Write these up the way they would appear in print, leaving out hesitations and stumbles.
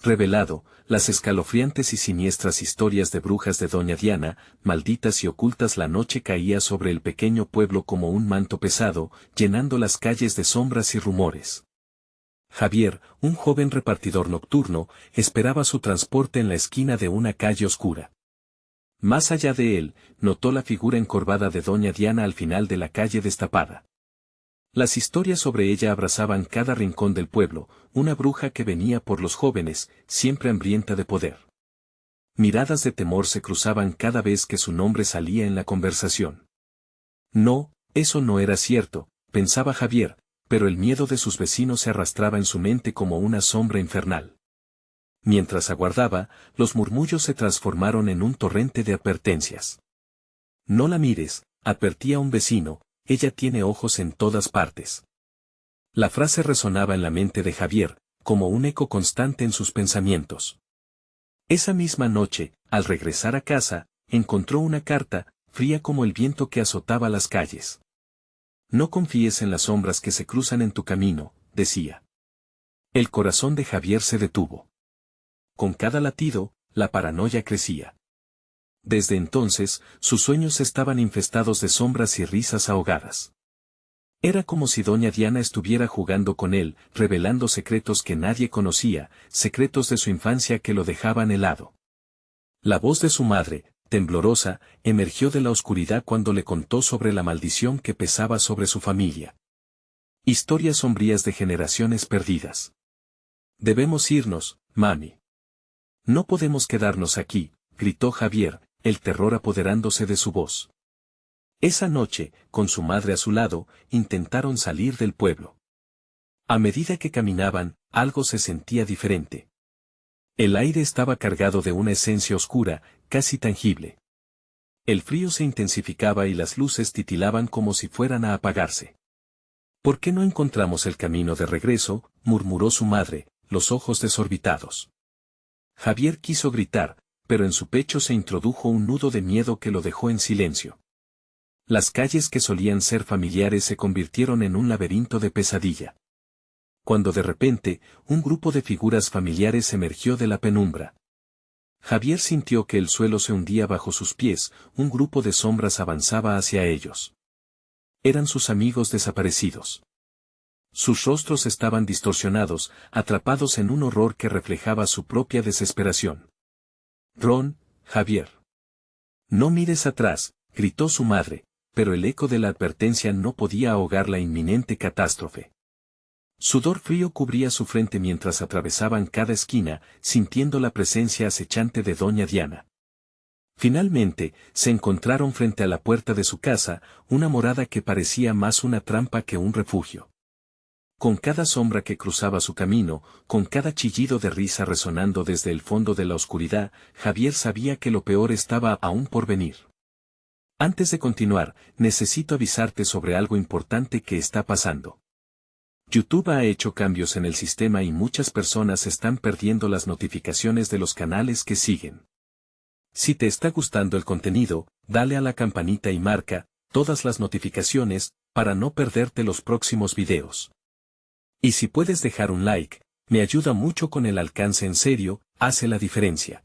revelado, las escalofriantes y siniestras historias de brujas de Doña Diana, malditas y ocultas. La noche caía sobre el pequeño pueblo como un manto pesado, llenando las calles de sombras y rumores. Javier, un joven repartidor nocturno, esperaba su transporte en la esquina de una calle oscura. Más allá de él, notó la figura encorvada de Doña Diana al final de la calle destapada. Las historias sobre ella abrazaban cada rincón del pueblo, una bruja que venía por los jóvenes, siempre hambrienta de poder. Miradas de temor se cruzaban cada vez que su nombre salía en la conversación. No, eso no era cierto, pensaba Javier, pero el miedo de sus vecinos se arrastraba en su mente como una sombra infernal. Mientras aguardaba, los murmullos se transformaron en un torrente de advertencias. No la mires, advertía un vecino, ella tiene ojos en todas partes. La frase resonaba en la mente de Javier, como un eco constante en sus pensamientos. Esa misma noche, al regresar a casa, encontró una carta, fría como el viento que azotaba las calles. No confíes en las sombras que se cruzan en tu camino, decía. El corazón de Javier se detuvo. Con cada latido, la paranoia crecía. Desde entonces, sus sueños estaban infestados de sombras y risas ahogadas. Era como si Doña Diana estuviera jugando con él, revelando secretos que nadie conocía, secretos de su infancia que lo dejaban helado. La voz de su madre, temblorosa, emergió de la oscuridad cuando le contó sobre la maldición que pesaba sobre su familia. Historias sombrías de generaciones perdidas. Debemos irnos, mami. No podemos quedarnos aquí, gritó Javier, el terror apoderándose de su voz. Esa noche, con su madre a su lado, intentaron salir del pueblo. A medida que caminaban, algo se sentía diferente. El aire estaba cargado de una esencia oscura, casi tangible. El frío se intensificaba y las luces titilaban como si fueran a apagarse. ¿Por qué no encontramos el camino de regreso?, murmuró su madre, los ojos desorbitados. Javier quiso gritar, pero en su pecho se introdujo un nudo de miedo que lo dejó en silencio. Las calles que solían ser familiares se convirtieron en un laberinto de pesadilla. Cuando de repente, un grupo de figuras familiares emergió de la penumbra. Javier sintió que el suelo se hundía bajo sus pies, un grupo de sombras avanzaba hacia ellos. Eran sus amigos desaparecidos. Sus rostros estaban distorsionados, atrapados en un horror que reflejaba su propia desesperación. Ron, Javier. No mires atrás, gritó su madre, pero el eco de la advertencia no podía ahogar la inminente catástrofe. Sudor frío cubría su frente mientras atravesaban cada esquina, sintiendo la presencia acechante de Doña Diana. Finalmente, se encontraron frente a la puerta de su casa, una morada que parecía más una trampa que un refugio. Con cada sombra que cruzaba su camino, con cada chillido de risa resonando desde el fondo de la oscuridad, Javier sabía que lo peor estaba aún por venir. Antes de continuar, necesito avisarte sobre algo importante que está pasando. YouTube ha hecho cambios en el sistema y muchas personas están perdiendo las notificaciones de los canales que siguen. Si te está gustando el contenido, dale a la campanita y marca todas las notificaciones para no perderte los próximos videos. Y si puedes dejar un like, me ayuda mucho con el alcance. En serio, hace la diferencia.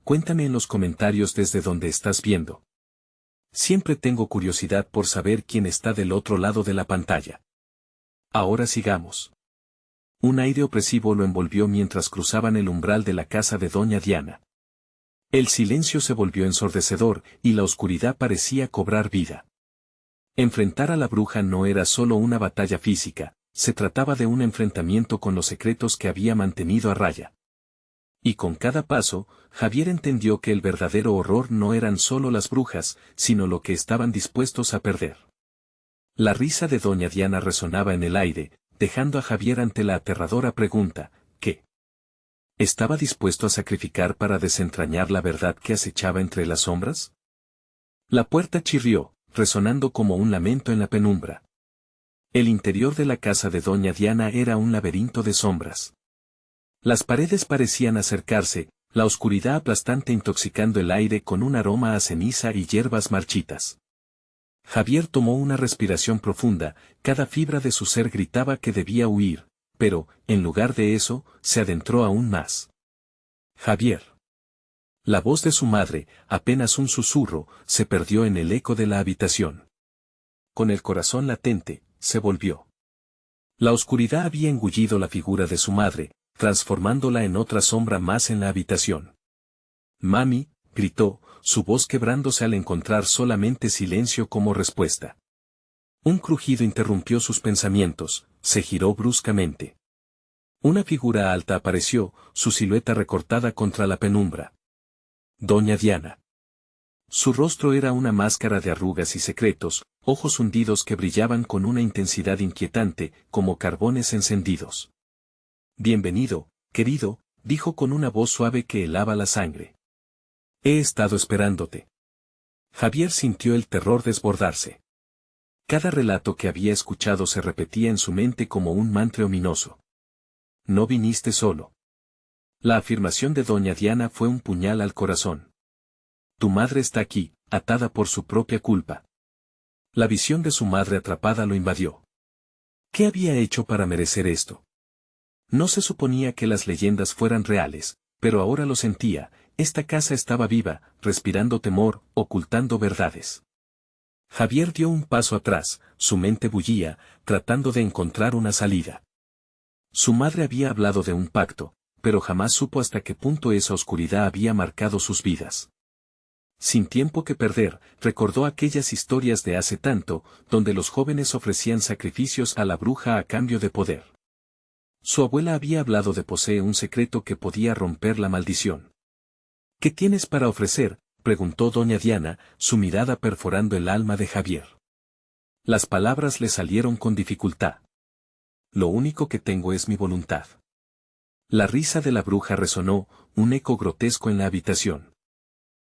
Cuéntame en los comentarios desde donde estás viendo. Siempre tengo curiosidad por saber quién está del otro lado de la pantalla. Ahora sigamos. Un aire opresivo lo envolvió mientras cruzaban el umbral de la casa de Doña Diana. El silencio se volvió ensordecedor y la oscuridad parecía cobrar vida. Enfrentar a la bruja no era solo una batalla física, se trataba de un enfrentamiento con los secretos que había mantenido a raya. Y con cada paso, Javier entendió que el verdadero horror no eran solo las brujas, sino lo que estaban dispuestos a perder. La risa de Doña Diana resonaba en el aire, dejando a Javier ante la aterradora pregunta, ¿qué estaba dispuesto a sacrificar para desentrañar la verdad que acechaba entre las sombras? La puerta chirrió, resonando como un lamento en la penumbra. El interior de la casa de Doña Diana era un laberinto de sombras. Las paredes parecían acercarse, la oscuridad aplastante intoxicando el aire con un aroma a ceniza y hierbas marchitas. Javier tomó una respiración profunda, cada fibra de su ser gritaba que debía huir, pero, en lugar de eso, se adentró aún más. Javier. La voz de su madre, apenas un susurro, se perdió en el eco de la habitación. Con el corazón latente, se volvió. La oscuridad había engullido la figura de su madre, transformándola en otra sombra más en la habitación. «Mami», gritó, su voz quebrándose al encontrar solamente silencio como respuesta. Un crujido interrumpió sus pensamientos, se giró bruscamente. Una figura alta apareció, su silueta recortada contra la penumbra. Doña Diana. Su rostro era una máscara de arrugas y secretos, ojos hundidos que brillaban con una intensidad inquietante, como carbones encendidos. «Bienvenido, querido», dijo con una voz suave que helaba la sangre. «He estado esperándote». Javier sintió el terror desbordarse. Cada relato que había escuchado se repetía en su mente como un mantra ominoso. «No viniste solo». La afirmación de doña Diana fue un puñal al corazón. «Tu madre está aquí, atada por su propia culpa». La visión de su madre atrapada lo invadió. ¿Qué había hecho para merecer esto? No se suponía que las leyendas fueran reales, pero ahora lo sentía, esta casa estaba viva, respirando temor, ocultando verdades. Javier dio un paso atrás, su mente bullía, tratando de encontrar una salida. Su madre había hablado de un pacto, pero jamás supo hasta qué punto esa oscuridad había marcado sus vidas. Sin tiempo que perder, recordó aquellas historias de hace tanto, donde los jóvenes ofrecían sacrificios a la bruja a cambio de poder. Su abuela había hablado de poseer un secreto que podía romper la maldición. «¿Qué tienes para ofrecer?», preguntó doña Diana, su mirada perforando el alma de Javier. Las palabras le salieron con dificultad. «Lo único que tengo es mi voluntad». La risa de la bruja resonó, un eco grotesco en la habitación.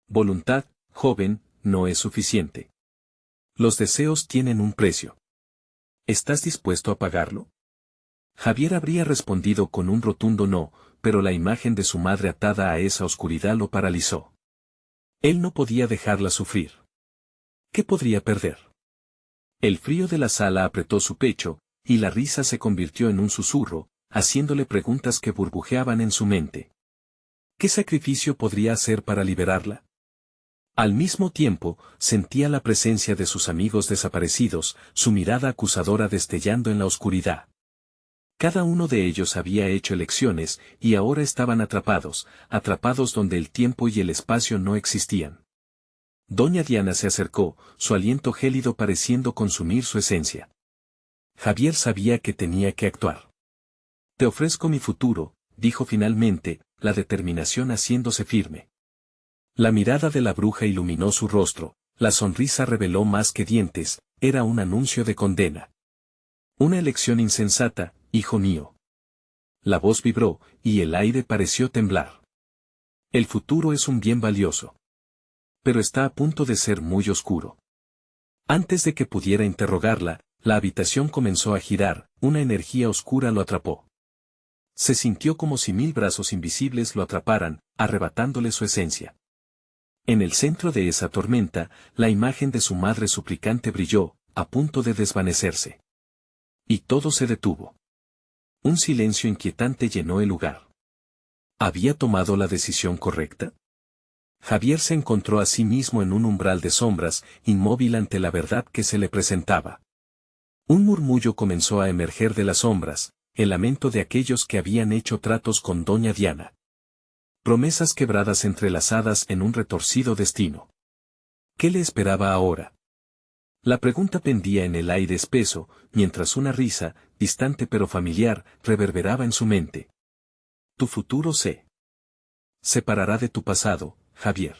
«Voluntad, joven, no es suficiente. Los deseos tienen un precio. ¿Estás dispuesto a pagarlo?». Javier habría respondido con un rotundo no, pero la imagen de su madre atada a esa oscuridad lo paralizó. Él no podía dejarla sufrir. ¿Qué podría perder? El frío de la sala apretó su pecho, y la risa se convirtió en un susurro, haciéndole preguntas que burbujeaban en su mente. ¿Qué sacrificio podría hacer para liberarla? Al mismo tiempo, sentía la presencia de sus amigos desaparecidos, su mirada acusadora destellando en la oscuridad. Cada uno de ellos había hecho elecciones, y ahora estaban atrapados donde el tiempo y el espacio no existían. Doña Diana se acercó, su aliento gélido pareciendo consumir su esencia. Javier sabía que tenía que actuar. «Te ofrezco mi futuro», dijo finalmente, la determinación haciéndose firme. La mirada de la bruja iluminó su rostro, la sonrisa reveló más que dientes, era un anuncio de condena. «Una elección insensata, hijo mío». La voz vibró, y el aire pareció temblar. «El futuro es un bien valioso. Pero está a punto de ser muy oscuro». Antes de que pudiera interrogarla, la habitación comenzó a girar, una energía oscura lo atrapó. Se sintió como si 1000 brazos invisibles lo atraparan, arrebatándole su esencia. En el centro de esa tormenta, la imagen de su madre suplicante brilló, a punto de desvanecerse. Y todo se detuvo. Un silencio inquietante llenó el lugar. ¿Había tomado la decisión correcta? Javier se encontró a sí mismo en un umbral de sombras, inmóvil ante la verdad que se le presentaba. Un murmullo comenzó a emerger de las sombras, el lamento de aquellos que habían hecho tratos con doña Diana. Promesas quebradas entrelazadas en un retorcido destino. ¿Qué le esperaba ahora? La pregunta pendía en el aire espeso, mientras una risa, distante pero familiar, reverberaba en su mente. Tu futuro se separará de tu pasado, Javier.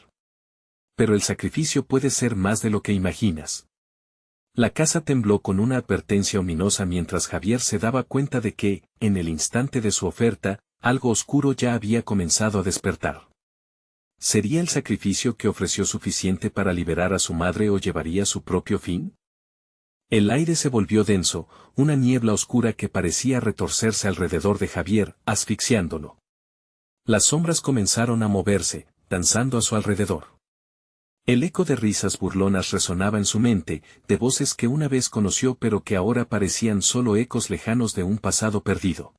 Pero el sacrificio puede ser más de lo que imaginas. La casa tembló con una advertencia ominosa mientras Javier se daba cuenta de que, en el instante de su oferta, algo oscuro ya había comenzado a despertar. ¿Sería el sacrificio que ofreció suficiente para liberar a su madre o llevaría su propio fin? El aire se volvió denso, una niebla oscura que parecía retorcerse alrededor de Javier, asfixiándolo. Las sombras comenzaron a moverse, danzando a su alrededor. El eco de risas burlonas resonaba en su mente, de voces que una vez conoció pero que ahora parecían solo ecos lejanos de un pasado perdido.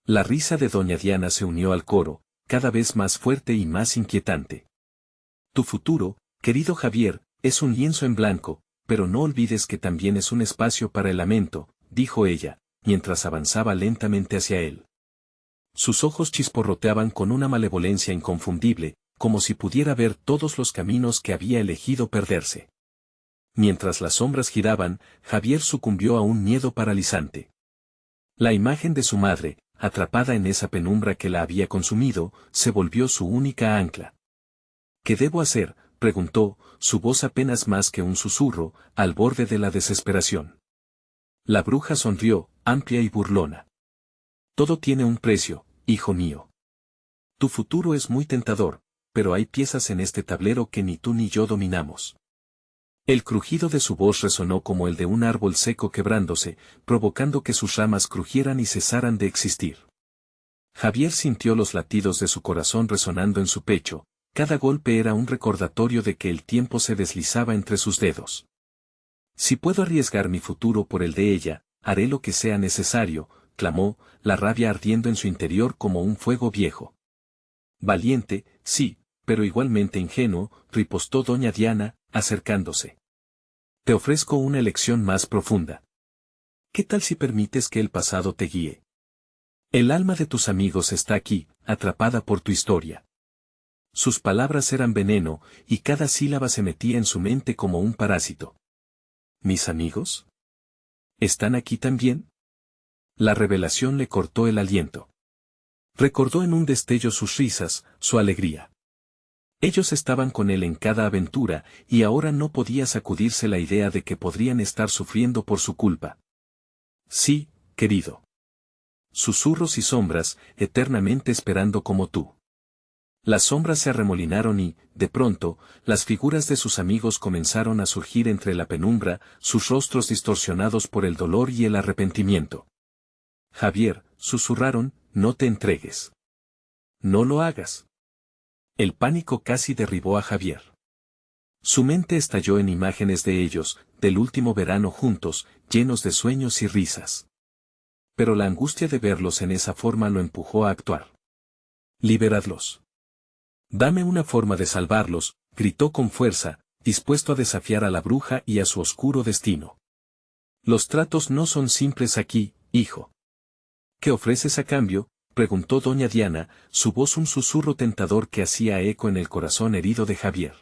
La risa de doña Diana se unió al coro, cada vez más fuerte y más inquietante. Tu futuro, querido Javier, es un lienzo en blanco, pero no olvides que también es un espacio para el lamento, dijo ella, mientras avanzaba lentamente hacia él. Sus ojos chisporroteaban con una malevolencia inconfundible, como si pudiera ver todos los caminos que había elegido perderse. Mientras las sombras giraban, Javier sucumbió a un miedo paralizante. La imagen de su madre, atrapada en esa penumbra que la había consumido, se volvió su única ancla. ¿Qué debo hacer?, preguntó, su voz apenas más que un susurro, al borde de la desesperación. La bruja sonrió, amplia y burlona. Todo tiene un precio, hijo mío. Tu futuro es muy tentador, pero hay piezas en este tablero que ni tú ni yo dominamos. El crujido de su voz resonó como el de un árbol seco quebrándose, provocando que sus ramas crujieran y cesaran de existir. Javier sintió los latidos de su corazón resonando en su pecho, cada golpe era un recordatorio de que el tiempo se deslizaba entre sus dedos. Si puedo arriesgar mi futuro por el de ella, haré lo que sea necesario, clamó, la rabia ardiendo en su interior como un fuego viejo. Valiente, sí, pero igualmente ingenuo, ripostó doña Diana, acercándose. Te ofrezco una elección más profunda. ¿Qué tal si permites que el pasado te guíe? El alma de tus amigos está aquí, atrapada por tu historia. Sus palabras eran veneno, y cada sílaba se metía en su mente como un parásito. ¿Mis amigos? ¿Están aquí también? La revelación le cortó el aliento. Recordó en un destello sus risas, su alegría. Ellos estaban con él en cada aventura, y ahora no podía sacudirse la idea de que podrían estar sufriendo por su culpa. Sí, querido. Susurros y sombras, eternamente esperando como tú. Las sombras se arremolinaron y, de pronto, las figuras de sus amigos comenzaron a surgir entre la penumbra, sus rostros distorsionados por el dolor y el arrepentimiento. Javier, susurraron, no te entregues. No lo hagas. El pánico casi derribó a Javier. Su mente estalló en imágenes de ellos, del último verano juntos, llenos de sueños y risas. Pero la angustia de verlos en esa forma lo empujó a actuar. Liberadlos. Dame una forma de salvarlos, gritó con fuerza, dispuesto a desafiar a la bruja y a su oscuro destino. Los tratos no son simples aquí, hijo. ¿Qué ofreces a cambio?, preguntó doña Diana, su voz un susurro tentador que hacía eco en el corazón herido de Javier.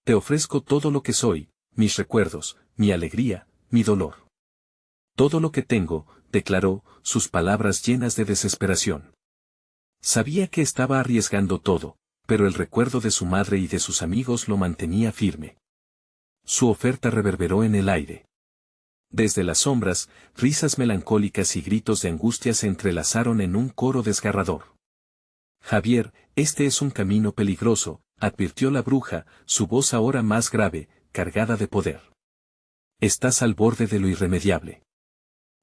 Te ofrezco todo lo que soy, mis recuerdos, mi alegría, mi dolor. Todo lo que tengo, declaró, sus palabras llenas de desesperación. Sabía que estaba arriesgando todo, pero el recuerdo de su madre y de sus amigos lo mantenía firme. Su oferta reverberó en el aire. Desde las sombras, risas melancólicas y gritos de angustia se entrelazaron en un coro desgarrador. Javier, este es un camino peligroso, advirtió la bruja, su voz ahora más grave, cargada de poder. Estás al borde de lo irremediable.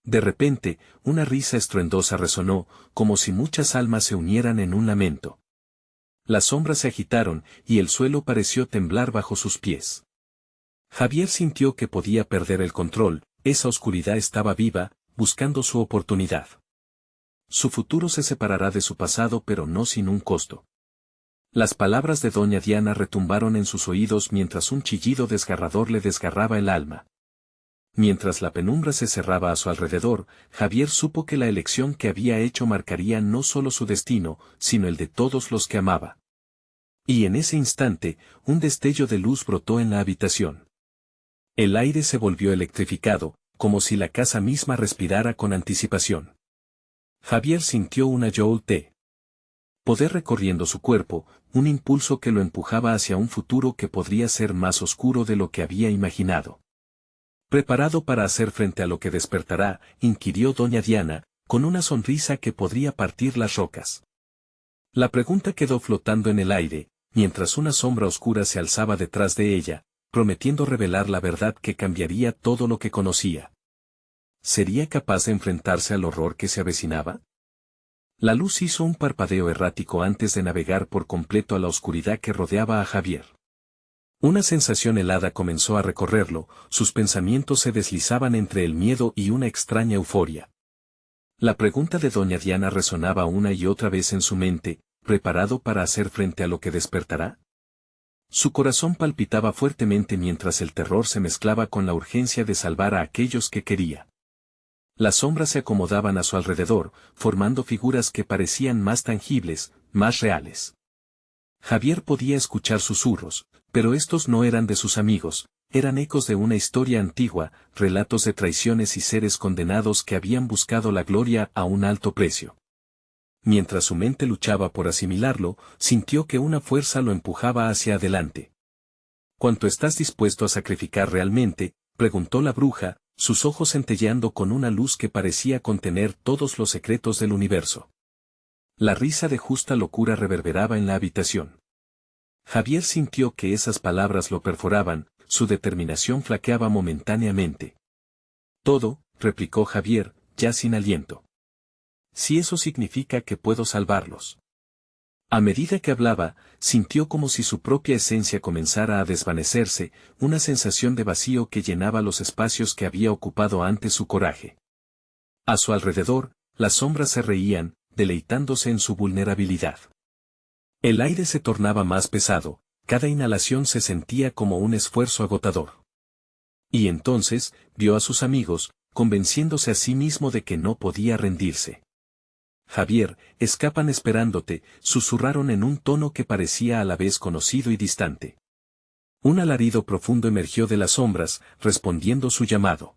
De repente, una risa estruendosa resonó, como si muchas almas se unieran en un lamento. Las sombras se agitaron, y el suelo pareció temblar bajo sus pies. Javier sintió que podía perder el control, esa oscuridad estaba viva, buscando su oportunidad. Su futuro se separará de su pasado pero no sin un costo. Las palabras de doña Diana retumbaron en sus oídos mientras un chillido desgarrador le desgarraba el alma. Mientras la penumbra se cerraba a su alrededor, Javier supo que la elección que había hecho marcaría no solo su destino, sino el de todos los que amaba. Y en ese instante, un destello de luz brotó en la habitación. El aire se volvió electrificado, como si la casa misma respirara con anticipación. Javier sintió una Jolt. Poder recorriendo su cuerpo, un impulso que lo empujaba hacia un futuro que podría ser más oscuro de lo que había imaginado. ¿Preparado para hacer frente a lo que despertará?, inquirió doña Diana, con una sonrisa que podría partir las rocas. La pregunta quedó flotando en el aire, mientras una sombra oscura se alzaba detrás de ella, prometiendo revelar la verdad que cambiaría todo lo que conocía. ¿Sería capaz de enfrentarse al horror que se avecinaba? La luz hizo un parpadeo errático antes de navegar por completo a la oscuridad que rodeaba a Javier. Una sensación helada comenzó a recorrerlo, sus pensamientos se deslizaban entre el miedo y una extraña euforia. La pregunta de doña Diana resonaba una y otra vez en su mente, ¿preparado para hacer frente a lo que despertará? Su corazón palpitaba fuertemente mientras el terror se mezclaba con la urgencia de salvar a aquellos que quería. Las sombras se acomodaban a su alrededor, formando figuras que parecían más tangibles, más reales. Javier podía escuchar susurros, pero estos no eran de sus amigos, eran ecos de una historia antigua, relatos de traiciones y seres condenados que habían buscado la gloria a un alto precio. Mientras su mente luchaba por asimilarlo, sintió que una fuerza lo empujaba hacia adelante. ¿Cuánto estás dispuesto a sacrificar realmente?, preguntó la bruja, sus ojos centelleando con una luz que parecía contener todos los secretos del universo. La risa de justa locura reverberaba en la habitación. Javier sintió que esas palabras lo perforaban, su determinación flaqueaba momentáneamente. Todo, replicó Javier, ya sin aliento. Si eso significa que puedo salvarlos. A medida que hablaba, sintió como si su propia esencia comenzara a desvanecerse, una sensación de vacío que llenaba los espacios que había ocupado antes su coraje. A su alrededor, las sombras se reían, deleitándose en su vulnerabilidad. El aire se tornaba más pesado, cada inhalación se sentía como un esfuerzo agotador. Y entonces, vio a sus amigos, convenciéndose a sí mismo de que no podía rendirse. Javier, escapan esperándote, susurraron en un tono que parecía a la vez conocido y distante. Un alarido profundo emergió de las sombras, respondiendo su llamado.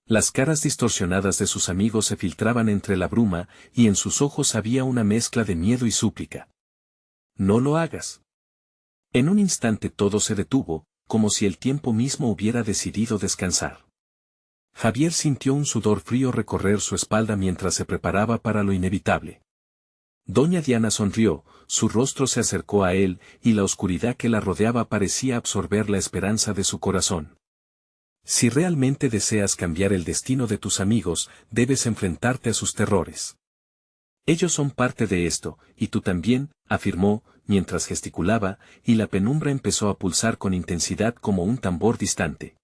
Las caras distorsionadas de sus amigos se filtraban entre la bruma, y en sus ojos había una mezcla de miedo y súplica. No lo hagas. En un instante todo se detuvo, como si el tiempo mismo hubiera decidido descansar. Javier sintió un sudor frío recorrer su espalda mientras se preparaba para lo inevitable. Doña Diana sonrió, su rostro se acercó a él, y la oscuridad que la rodeaba parecía absorber la esperanza de su corazón. Si realmente deseas cambiar el destino de tus amigos, debes enfrentarte a sus terrores. Ellos son parte de esto, y tú también, afirmó, mientras gesticulaba, y la penumbra empezó a pulsar con intensidad como un tambor distante.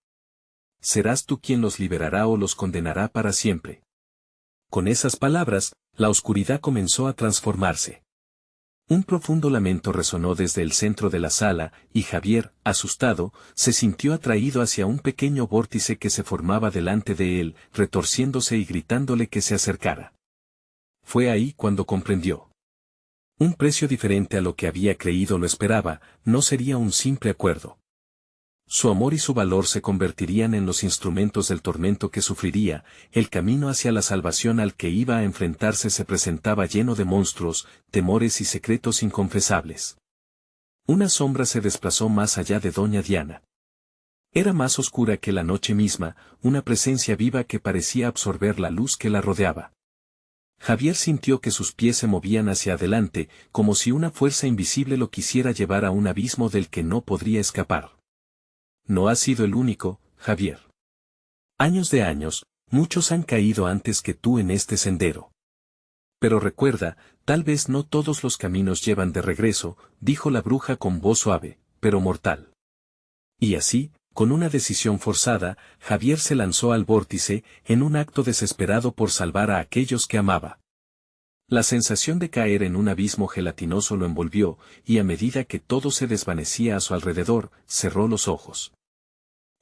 Serás tú quien los liberará o los condenará para siempre. Con esas palabras, la oscuridad comenzó a transformarse. Un profundo lamento resonó desde el centro de la sala, y Javier, asustado, se sintió atraído hacia un pequeño vórtice que se formaba delante de él, retorciéndose y gritándole que se acercara. Fue ahí cuando comprendió. Un precio diferente a lo que había creído lo esperaba, no sería un simple acuerdo. Su amor y su valor se convertirían en los instrumentos del tormento que sufriría, el camino hacia la salvación al que iba a enfrentarse se presentaba lleno de monstruos, temores y secretos inconfesables. Una sombra se desplazó más allá de doña Diana. Era más oscura que la noche misma, una presencia viva que parecía absorber la luz que la rodeaba. Javier sintió que sus pies se movían hacia adelante, como si una fuerza invisible lo quisiera llevar a un abismo del que no podría escapar. No has sido el único, Javier. Años de años, muchos han caído antes que tú en este sendero. Pero recuerda, tal vez no todos los caminos llevan de regreso, dijo la bruja con voz suave, pero mortal. Y así, con una decisión forzada, Javier se lanzó al vórtice, en un acto desesperado por salvar a aquellos que amaba. La sensación de caer en un abismo gelatinoso lo envolvió, y a medida que todo se desvanecía a su alrededor, cerró los ojos.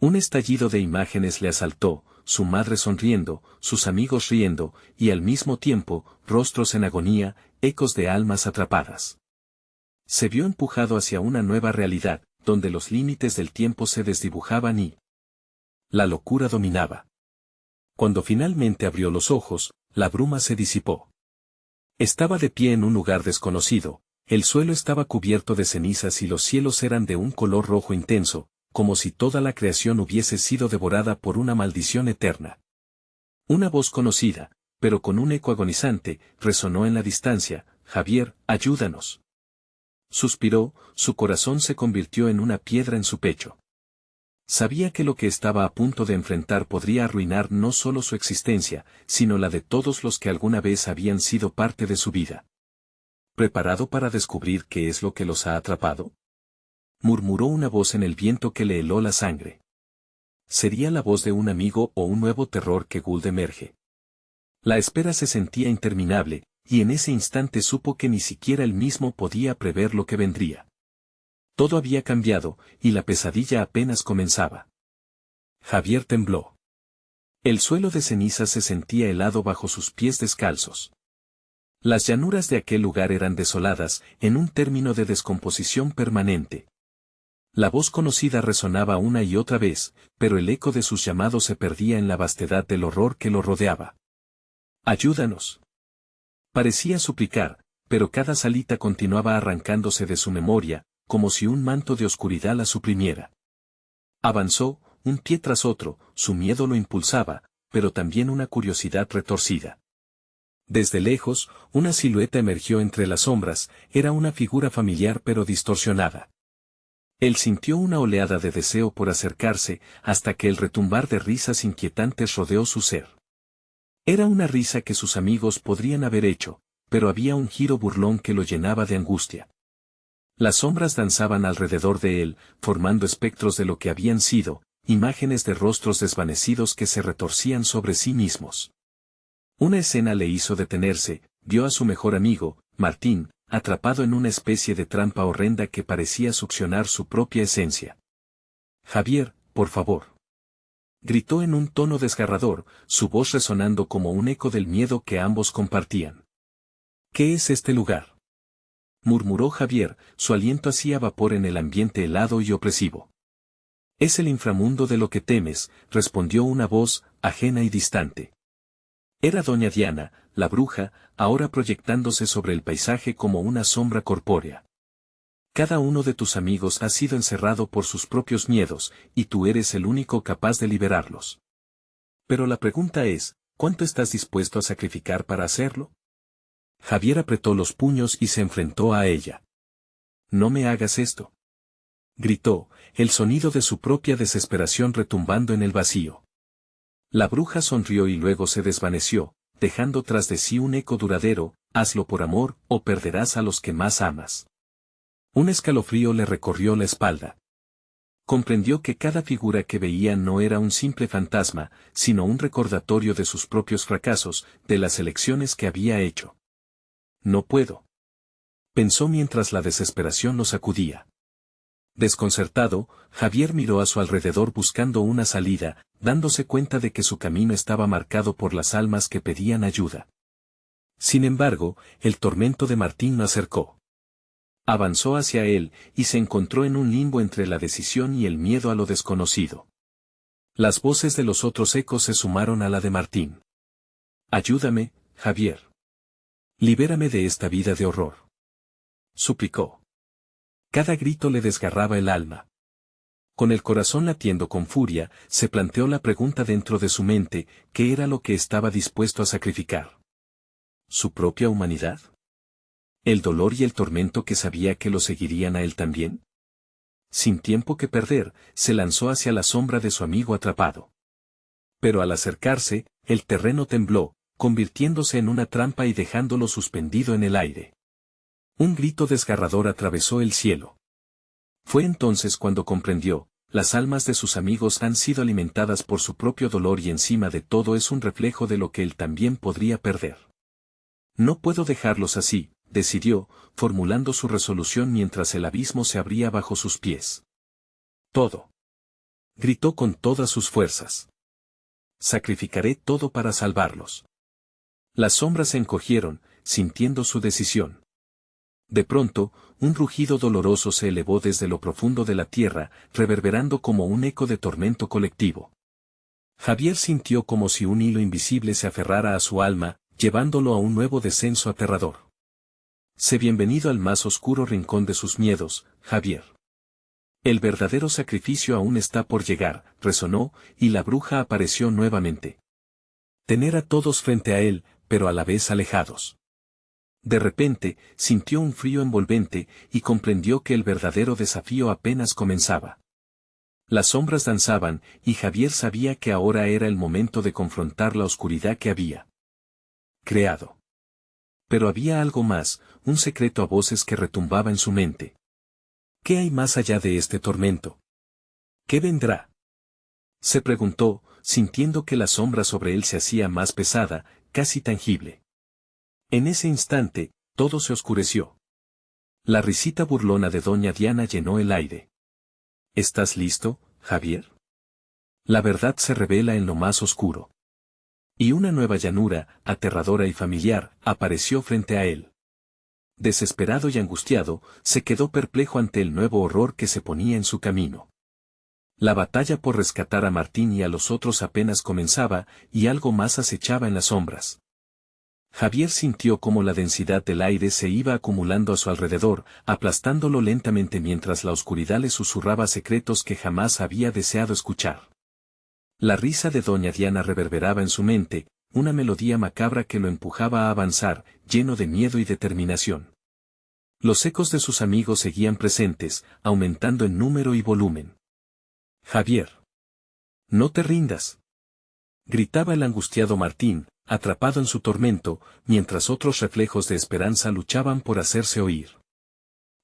Un estallido de imágenes le asaltó, su madre sonriendo, sus amigos riendo, y al mismo tiempo, rostros en agonía, ecos de almas atrapadas. Se vio empujado hacia una nueva realidad, donde los límites del tiempo se desdibujaban y la locura dominaba. Cuando finalmente abrió los ojos, la bruma se disipó. Estaba de pie en un lugar desconocido, el suelo estaba cubierto de cenizas y los cielos eran de un color rojo intenso, como si toda la creación hubiese sido devorada por una maldición eterna. Una voz conocida, pero con un eco agonizante, resonó en la distancia: Javier, ayúdanos. Suspiró, su corazón se convirtió en una piedra en su pecho. Sabía que lo que estaba a punto de enfrentar podría arruinar no solo su existencia, sino la de todos los que alguna vez habían sido parte de su vida. ¿Preparado para descubrir qué es lo que los ha atrapado? murmuró una voz en el viento que le heló la sangre. ¿Sería la voz de un amigo o un nuevo terror que Gould emerge? La espera se sentía interminable, y en ese instante supo que ni siquiera él mismo podía prever lo que vendría. Todo había cambiado, y la pesadilla apenas comenzaba. Javier tembló. El suelo de ceniza se sentía helado bajo sus pies descalzos. Las llanuras de aquel lugar eran desoladas, en un término de descomposición permanente. La voz conocida resonaba una y otra vez, pero el eco de sus llamados se perdía en la vastedad del horror que lo rodeaba. ¡Ayúdanos! Parecía suplicar, pero cada salita continuaba arrancándose de su memoria, como si un manto de oscuridad la suprimiera. Avanzó, un pie tras otro, su miedo lo impulsaba, pero también una curiosidad retorcida. Desde lejos, una silueta emergió entre las sombras, era una figura familiar pero distorsionada. Él sintió una oleada de deseo por acercarse, hasta que el retumbar de risas inquietantes rodeó su ser. Era una risa que sus amigos podrían haber hecho, pero había un giro burlón que lo llenaba de angustia. Las sombras danzaban alrededor de él, formando espectros de lo que habían sido, imágenes de rostros desvanecidos que se retorcían sobre sí mismos. Una escena le hizo detenerse, vio a su mejor amigo, Martín, atrapado en una especie de trampa horrenda que parecía succionar su propia esencia. Javier, por favor. Gritó en un tono desgarrador, su voz resonando como un eco del miedo que ambos compartían. ¿Qué es este lugar? Murmuró Javier, su aliento hacía vapor en el ambiente helado y opresivo. Es el inframundo de lo que temes, respondió una voz, ajena y distante. Era doña Diana, la bruja, ahora proyectándose sobre el paisaje como una sombra corpórea. Cada uno de tus amigos ha sido encerrado por sus propios miedos, y tú eres el único capaz de liberarlos. Pero la pregunta es, ¿cuánto estás dispuesto a sacrificar para hacerlo? Javier apretó los puños y se enfrentó a ella. No me hagas esto. Gritó, el sonido de su propia desesperación retumbando en el vacío. La bruja sonrió y luego se desvaneció, dejando tras de sí un eco duradero, hazlo por amor o perderás a los que más amas. Un escalofrío le recorrió la espalda. Comprendió que cada figura que veía no era un simple fantasma, sino un recordatorio de sus propios fracasos, de las elecciones que había hecho. No puedo. Pensó mientras la desesperación lo sacudía. Desconcertado, Javier miró a su alrededor buscando una salida, dándose cuenta de que su camino estaba marcado por las almas que pedían ayuda. Sin embargo, el tormento de Martín lo acercó. Avanzó hacia él, y se encontró en un limbo entre la decisión y el miedo a lo desconocido. Las voces de los otros ecos se sumaron a la de Martín. Ayúdame, Javier. Libérame de esta vida de horror. Suplicó. Cada grito le desgarraba el alma. Con el corazón latiendo con furia, se planteó la pregunta dentro de su mente, ¿qué era lo que estaba dispuesto a sacrificar? ¿Su propia humanidad? ¿El dolor y el tormento que sabía que lo seguirían a él también? Sin tiempo que perder, se lanzó hacia la sombra de su amigo atrapado. Pero al acercarse, el terreno tembló, convirtiéndose en una trampa y dejándolo suspendido en el aire. Un grito desgarrador atravesó el cielo. Fue entonces cuando comprendió, las almas de sus amigos han sido alimentadas por su propio dolor y encima de todo es un reflejo de lo que él también podría perder. No puedo dejarlos así, decidió, formulando su resolución mientras el abismo se abría bajo sus pies. Todo. Gritó con todas sus fuerzas. Sacrificaré todo para salvarlos. Las sombras se encogieron, sintiendo su decisión. De pronto, un rugido doloroso se elevó desde lo profundo de la tierra, reverberando como un eco de tormento colectivo. Javier sintió como si un hilo invisible se aferrara a su alma, llevándolo a un nuevo descenso aterrador. Sé bienvenido al más oscuro rincón de sus miedos, Javier. El verdadero sacrificio aún está por llegar, resonó, y la bruja apareció nuevamente. Tener a todos frente a él, pero a la vez alejados. De repente, sintió un frío envolvente, y comprendió que el verdadero desafío apenas comenzaba. Las sombras danzaban, y Javier sabía que ahora era el momento de confrontar la oscuridad que había creado. Pero había algo más, un secreto a voces que retumbaba en su mente. ¿Qué hay más allá de este tormento? ¿Qué vendrá? Se preguntó, sintiendo que la sombra sobre él se hacía más pesada, casi tangible. En ese instante, todo se oscureció. La risita burlona de doña Diana llenó el aire. ¿Estás listo, Javier? La verdad se revela en lo más oscuro. Y una nueva llanura, aterradora y familiar, apareció frente a él. Desesperado y angustiado, se quedó perplejo ante el nuevo horror que se ponía en su camino. La batalla por rescatar a Martín y a los otros apenas comenzaba, y algo más acechaba en las sombras. Javier sintió cómo la densidad del aire se iba acumulando a su alrededor, aplastándolo lentamente mientras la oscuridad le susurraba secretos que jamás había deseado escuchar. La risa de doña Diana reverberaba en su mente, una melodía macabra que lo empujaba a avanzar, lleno de miedo y determinación. Los ecos de sus amigos seguían presentes, aumentando en número y volumen. Javier. No te rindas. Gritaba el angustiado Martín, atrapado en su tormento, mientras otros reflejos de esperanza luchaban por hacerse oír.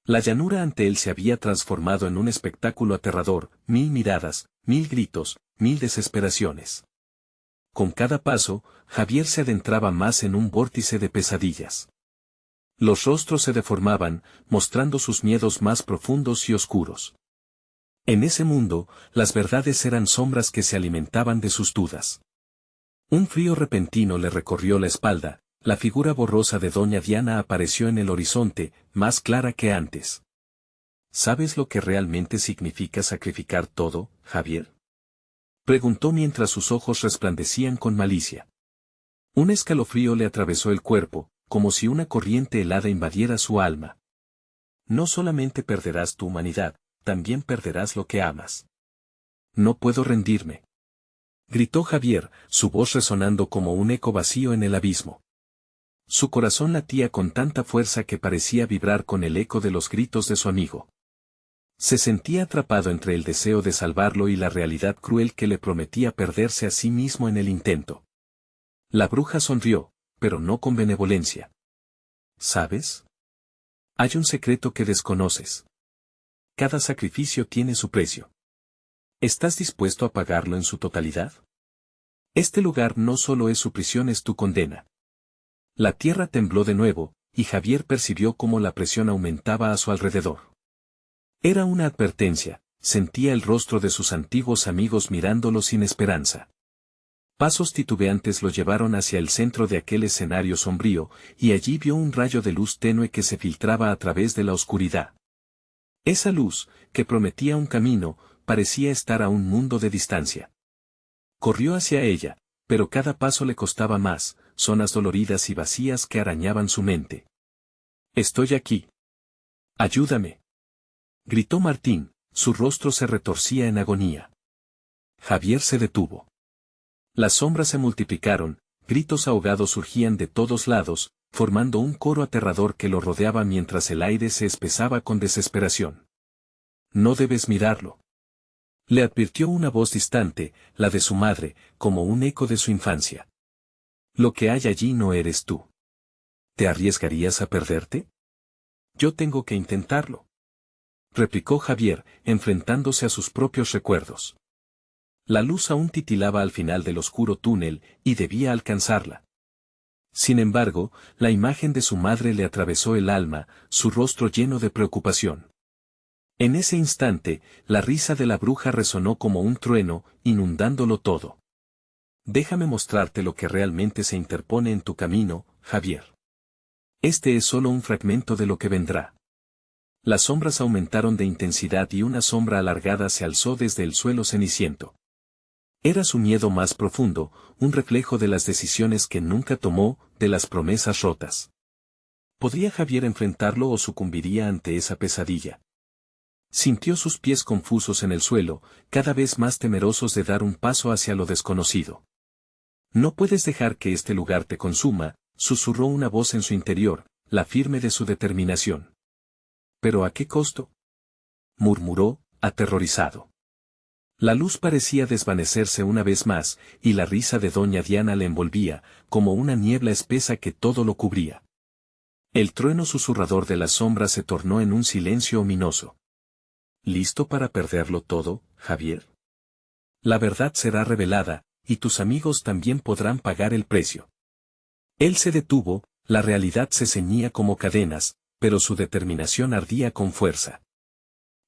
La llanura ante él se había transformado en un espectáculo aterrador, 1000 miradas, 1000 gritos, 1000 desesperaciones. Con cada paso, Javier se adentraba más en un vórtice de pesadillas. Los rostros se deformaban, mostrando sus miedos más profundos y oscuros. En ese mundo, las verdades eran sombras que se alimentaban de sus dudas. Un frío repentino le recorrió la espalda, la figura borrosa de doña Diana apareció en el horizonte, más clara que antes. ¿Sabes lo que realmente significa sacrificar todo, Javier? Preguntó mientras sus ojos resplandecían con malicia. Un escalofrío le atravesó el cuerpo, como si una corriente helada invadiera su alma. No solamente perderás tu humanidad, también perderás lo que amas. No puedo rendirme. Gritó Javier, su voz resonando como un eco vacío en el abismo. Su corazón latía con tanta fuerza que parecía vibrar con el eco de los gritos de su amigo. Se sentía atrapado entre el deseo de salvarlo y la realidad cruel que le prometía perderse a sí mismo en el intento. La bruja sonrió, pero no con benevolencia. ¿Sabes? Hay un secreto que desconoces. Cada sacrificio tiene su precio. ¿Estás dispuesto a pagarlo en su totalidad? Este lugar no solo es su prisión, es tu condena. La tierra tembló de nuevo, y Javier percibió cómo la presión aumentaba a su alrededor. Era una advertencia, sentía el rostro de sus antiguos amigos mirándolo sin esperanza. Pasos titubeantes lo llevaron hacia el centro de aquel escenario sombrío, y allí vio un rayo de luz tenue que se filtraba a través de la oscuridad. Esa luz, que prometía un camino, parecía estar a un mundo de distancia. Corrió hacia ella, pero cada paso le costaba más, zonas doloridas y vacías que arañaban su mente. «Estoy aquí. Ayúdame», gritó Martín, su rostro se retorcía en agonía. Javier se detuvo. Las sombras se multiplicaron, gritos ahogados surgían de todos lados, formando un coro aterrador que lo rodeaba mientras el aire se espesaba con desesperación. «No debes mirarlo», le advirtió una voz distante, la de su madre, como un eco de su infancia. «Lo que hay allí no eres tú. ¿Te arriesgarías a perderte? Yo tengo que intentarlo», replicó Javier, enfrentándose a sus propios recuerdos. La luz aún titilaba al final del oscuro túnel, y debía alcanzarla. Sin embargo, la imagen de su madre le atravesó el alma, su rostro lleno de preocupación. En ese instante, la risa de la bruja resonó como un trueno, inundándolo todo. «Déjame mostrarte lo que realmente se interpone en tu camino, Javier. Este es solo un fragmento de lo que vendrá». Las sombras aumentaron de intensidad y una sombra alargada se alzó desde el suelo ceniciento. Era su miedo más profundo, un reflejo de las decisiones que nunca tomó, de las promesas rotas. ¿Podría Javier enfrentarlo o sucumbiría ante esa pesadilla? Sintió sus pies confusos en el suelo, cada vez más temerosos de dar un paso hacia lo desconocido. «No puedes dejar que este lugar te consuma», susurró una voz en su interior, la firme de su determinación. «¿Pero a qué costo?», murmuró, aterrorizado. La luz parecía desvanecerse una vez más, y la risa de doña Diana le envolvía, como una niebla espesa que todo lo cubría. El trueno susurrador de las sombras se tornó en un silencio ominoso. ¿Listo para perderlo todo, Javier? La verdad será revelada, y tus amigos también podrán pagar el precio. Él se detuvo, la realidad se ceñía como cadenas, pero su determinación ardía con fuerza.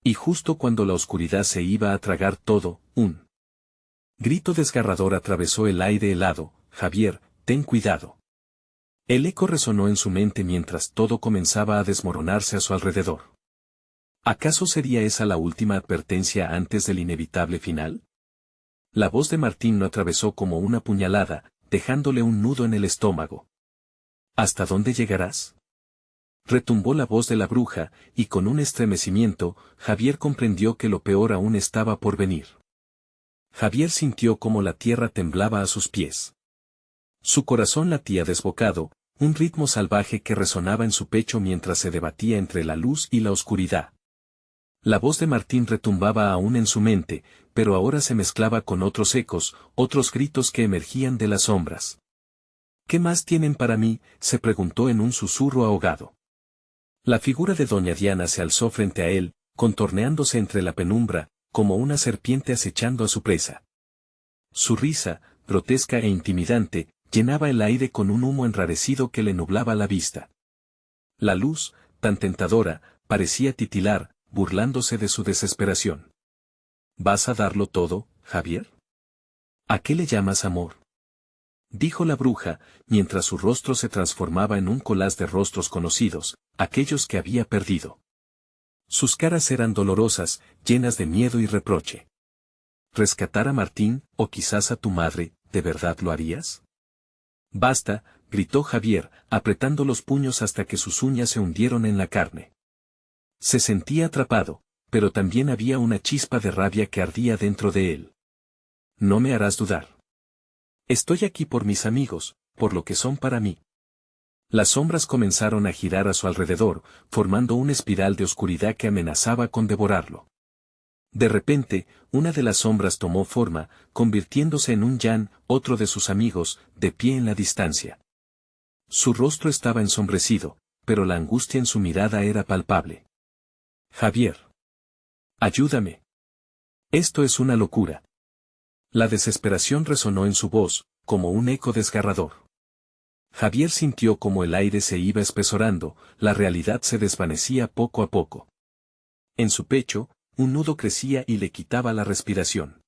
Y justo cuando la oscuridad se iba a tragar todo, un grito desgarrador atravesó el aire helado: Javier, ten cuidado. El eco resonó en su mente mientras todo comenzaba a desmoronarse a su alrededor. ¿Acaso sería esa la última advertencia antes del inevitable final? La voz de Martín lo atravesó como una puñalada, dejándole un nudo en el estómago. ¿Hasta dónde llegarás? Retumbó la voz de la bruja, y con un estremecimiento, Javier comprendió que lo peor aún estaba por venir. Javier sintió como la tierra temblaba a sus pies. Su corazón latía desbocado, un ritmo salvaje que resonaba en su pecho mientras se debatía entre la luz y la oscuridad. La voz de Martín retumbaba aún en su mente, pero ahora se mezclaba con otros ecos, otros gritos que emergían de las sombras. ¿Qué más tienen para mí?, se preguntó en un susurro ahogado. La figura de doña Diana se alzó frente a él, contorneándose entre la penumbra, como una serpiente acechando a su presa. Su risa, grotesca e intimidante, llenaba el aire con un humo enrarecido que le nublaba la vista. La luz, tan tentadora, parecía titilar, burlándose de su desesperación. ¿Vas a darlo todo, Javier? ¿A qué le llamas amor?, dijo la bruja, mientras su rostro se transformaba en un collage de rostros conocidos, aquellos que había perdido. Sus caras eran dolorosas, llenas de miedo y reproche. ¿Rescatar a Martín, o quizás a tu madre, de verdad lo harías? Basta, gritó Javier, apretando los puños hasta que sus uñas se hundieron en la carne. Se sentía atrapado, pero también había una chispa de rabia que ardía dentro de él. No me harás dudar. Estoy aquí por mis amigos, por lo que son para mí. Las sombras comenzaron a girar a su alrededor, formando una espiral de oscuridad que amenazaba con devorarlo. De repente, una de las sombras tomó forma, convirtiéndose en un Jan, otro de sus amigos, de pie en la distancia. Su rostro estaba ensombrecido, pero la angustia en su mirada era palpable. Javier. Ayúdame. Esto es una locura. La desesperación resonó en su voz, como un eco desgarrador. Javier sintió como el aire se iba espesorando, la realidad se desvanecía poco a poco. En su pecho, un nudo crecía y le quitaba la respiración.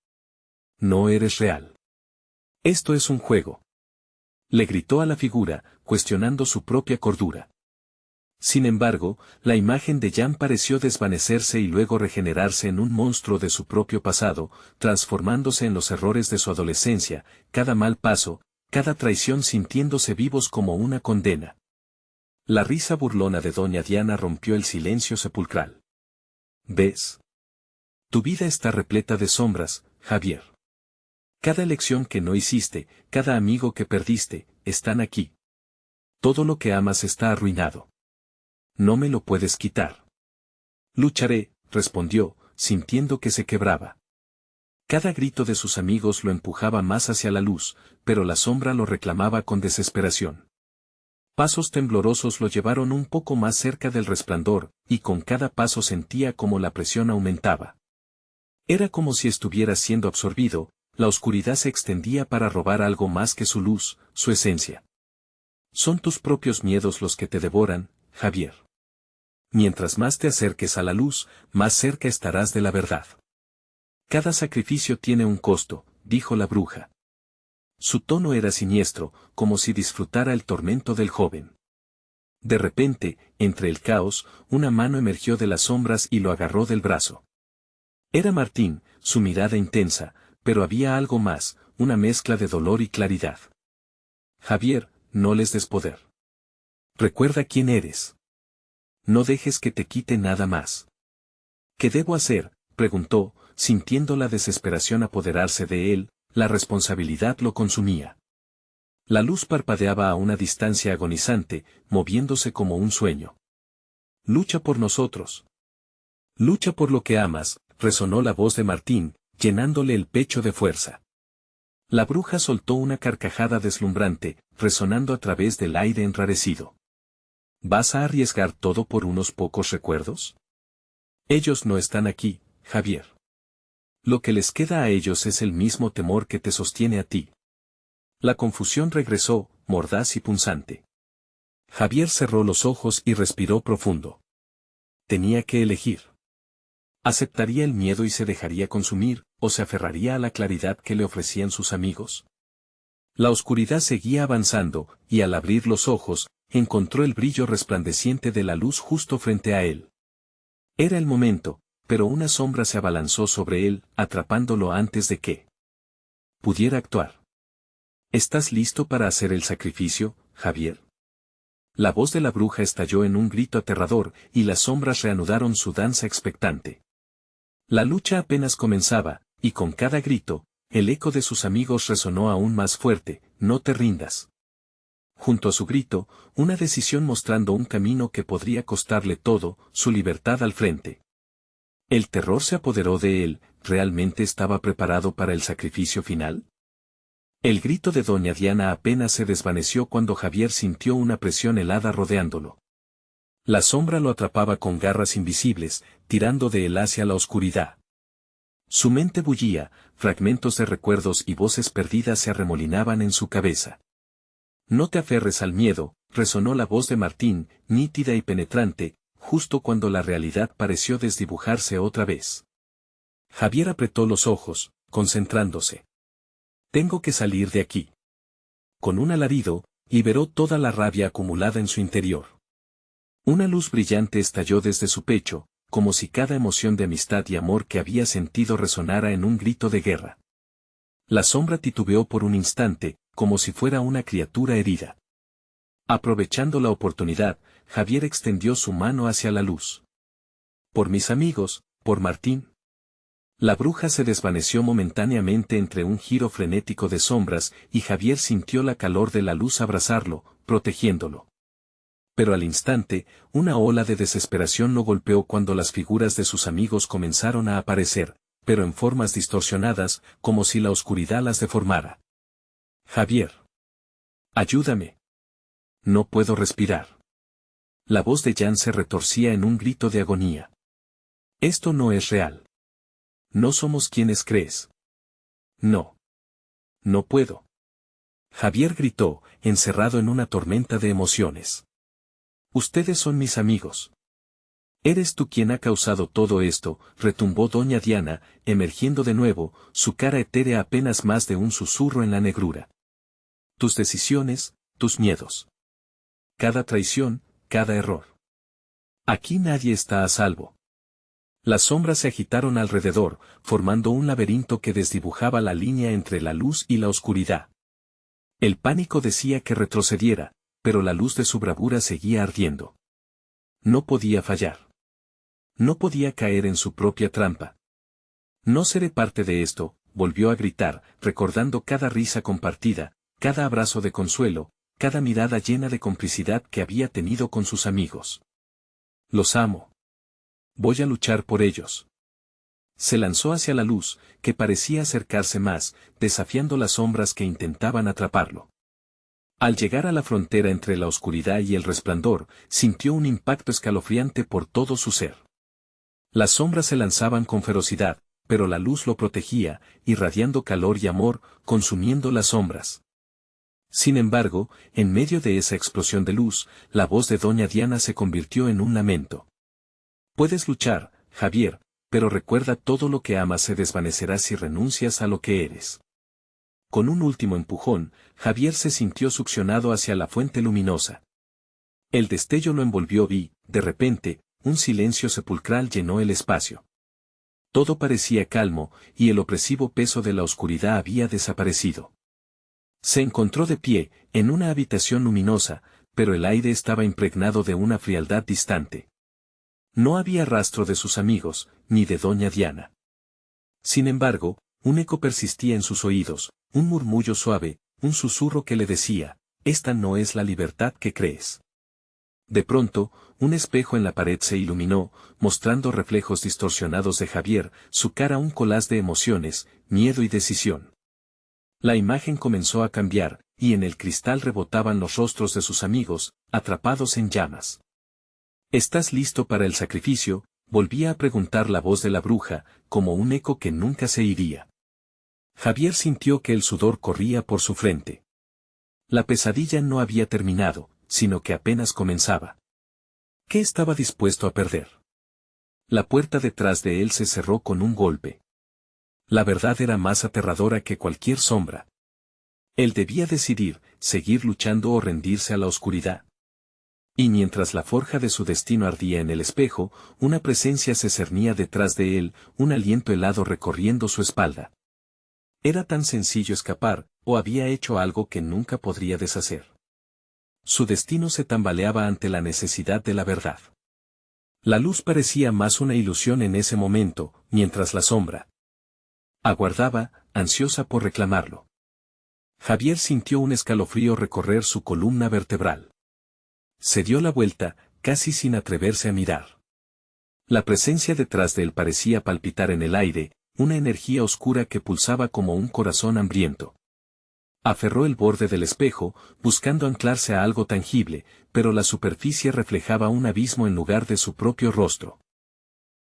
No eres real. Esto es un juego. Le gritó a la figura, cuestionando su propia cordura. Sin embargo, la imagen de Jan pareció desvanecerse y luego regenerarse en un monstruo de su propio pasado, transformándose en los errores de su adolescencia, cada mal paso, cada traición sintiéndose vivos como una condena. La risa burlona de doña Diana rompió el silencio sepulcral. ¿Ves? Tu vida está repleta de sombras, Javier. Cada elección que no hiciste, cada amigo que perdiste, están aquí. Todo lo que amas está arruinado. No me lo puedes quitar. Lucharé, respondió, sintiendo que se quebraba. Cada grito de sus amigos lo empujaba más hacia la luz, pero la sombra lo reclamaba con desesperación. Pasos temblorosos lo llevaron un poco más cerca del resplandor, y con cada paso sentía como la presión aumentaba. Era como si estuviera siendo absorbido, la oscuridad se extendía para robar algo más que su luz, su esencia. Son tus propios miedos los que te devoran, Javier. Mientras más te acerques a la luz, más cerca estarás de la verdad. Cada sacrificio tiene un costo, dijo la bruja. Su tono era siniestro, como si disfrutara el tormento del joven. De repente, entre el caos, una mano emergió de las sombras y lo agarró del brazo. Era Martín, su mirada intensa, pero había algo más, una mezcla de dolor y claridad. Javier, no les des poder. Recuerda quién eres. No dejes que te quite nada más. ¿Qué debo hacer?, preguntó, sintiendo la desesperación apoderarse de él, la responsabilidad lo consumía. La luz parpadeaba a una distancia agonizante, moviéndose como un sueño. Lucha por nosotros. Lucha por lo que amas, resonó la voz de Martín, llenándole el pecho de fuerza. La bruja soltó una carcajada deslumbrante, resonando a través del aire enrarecido. ¿Vas a arriesgar todo por unos pocos recuerdos? Ellos no están aquí, Javier. Lo que les queda a ellos es el mismo temor que te sostiene a ti. La confusión regresó, mordaz y punzante. Javier cerró los ojos y respiró profundo. Tenía que elegir. ¿Aceptaría el miedo y se dejaría consumir, o se aferraría a la claridad que le ofrecían sus amigos? La oscuridad seguía avanzando, y al abrir los ojos, encontró el brillo resplandeciente de la luz justo frente a él. Era el momento, pero una sombra se abalanzó sobre él, atrapándolo antes de que pudiera actuar. ¿Estás listo para hacer el sacrificio, Javier? La voz de la bruja estalló en un grito aterrador, y las sombras reanudaron su danza expectante. La lucha apenas comenzaba, y con cada grito, el eco de sus amigos resonó aún más fuerte: no te rindas. Junto a su grito, una decisión mostrando un camino que podría costarle todo, su libertad al frente. El terror se apoderó de él. ¿Realmente estaba preparado para el sacrificio final? El grito de doña Diana apenas se desvaneció cuando Javier sintió una presión helada rodeándolo. La sombra lo atrapaba con garras invisibles, tirando de él hacia la oscuridad. Su mente bullía, fragmentos de recuerdos y voces perdidas se arremolinaban en su cabeza. No te aferres al miedo, resonó la voz de Martín, nítida y penetrante, justo cuando la realidad pareció desdibujarse otra vez. Javier apretó los ojos, concentrándose. Tengo que salir de aquí. Con un alarido, liberó toda la rabia acumulada en su interior. Una luz brillante estalló desde su pecho, como si cada emoción de amistad y amor que había sentido resonara en un grito de guerra. La sombra titubeó por un instante, como si fuera una criatura herida. Aprovechando la oportunidad, Javier extendió su mano hacia la luz. Por mis amigos, por Martín. La bruja se desvaneció momentáneamente entre un giro frenético de sombras, y Javier sintió la calor de la luz abrazarlo, protegiéndolo. Pero al instante, una ola de desesperación lo golpeó cuando las figuras de sus amigos comenzaron a aparecer, pero en formas distorsionadas, como si la oscuridad las deformara. Javier. Ayúdame. No puedo respirar. La voz de Jan se retorcía en un grito de agonía. Esto no es real. No somos quienes crees. No. No puedo. Javier gritó, encerrado en una tormenta de emociones. Ustedes son mis amigos. Eres tú quien ha causado todo esto, retumbó doña Diana, emergiendo de nuevo, su cara etérea apenas más de un susurro en la negrura. Tus decisiones, tus miedos. Cada traición, cada error. Aquí nadie está a salvo. Las sombras se agitaron alrededor, formando un laberinto que desdibujaba la línea entre la luz y la oscuridad. El pánico decía que retrocediera, pero la luz de su bravura seguía ardiendo. No podía fallar. No podía caer en su propia trampa. No seré parte de esto, volvió a gritar, recordando cada risa compartida, cada abrazo de consuelo, cada mirada llena de complicidad que había tenido con sus amigos. Los amo. Voy a luchar por ellos. Se lanzó hacia la luz, que parecía acercarse más, desafiando las sombras que intentaban atraparlo. Al llegar a la frontera entre la oscuridad y el resplandor, sintió un impacto escalofriante por todo su ser. Las sombras se lanzaban con ferocidad, pero la luz lo protegía, irradiando calor y amor, consumiendo las sombras. Sin embargo, en medio de esa explosión de luz, la voz de doña Diana se convirtió en un lamento. Puedes luchar, Javier, pero recuerda, todo lo que amas se desvanecerá si renuncias a lo que eres. Con un último empujón, Javier se sintió succionado hacia la fuente luminosa. El destello lo envolvió y, de repente, un silencio sepulcral llenó el espacio. Todo parecía calmo, y el opresivo peso de la oscuridad había desaparecido. Se encontró de pie, en una habitación luminosa, pero el aire estaba impregnado de una frialdad distante. No había rastro de sus amigos, ni de doña Diana. Sin embargo, un eco persistía en sus oídos, un murmullo suave, un susurro que le decía: esta no es la libertad que crees. De pronto, un espejo en la pared se iluminó, mostrando reflejos distorsionados de Javier, su cara un collage de emociones, miedo y decisión. La imagen comenzó a cambiar, y en el cristal rebotaban los rostros de sus amigos, atrapados en llamas. ¿Estás listo para el sacrificio, volvía a preguntar la voz de la bruja, como un eco que nunca se iría. Javier sintió que el sudor corría por su frente. La pesadilla no había terminado, sino que apenas comenzaba. ¿Qué estaba dispuesto a perder? La puerta detrás de él se cerró con un golpe. La verdad era más aterradora que cualquier sombra. Él debía decidir, seguir luchando o rendirse a la oscuridad. Y mientras la forja de su destino ardía en el espejo, una presencia se cernía detrás de él, un aliento helado recorriendo su espalda. Era tan sencillo escapar, o había hecho algo que nunca podría deshacer. Su destino se tambaleaba ante la necesidad de la verdad. La luz parecía más una ilusión en ese momento, mientras la sombra aguardaba, ansiosa por reclamarlo. Javier sintió un escalofrío recorrer su columna vertebral. Se dio la vuelta, casi sin atreverse a mirar. La presencia detrás de él parecía palpitar en el aire, una energía oscura que pulsaba como un corazón hambriento. Aferró el borde del espejo, buscando anclarse a algo tangible, pero la superficie reflejaba un abismo en lugar de su propio rostro.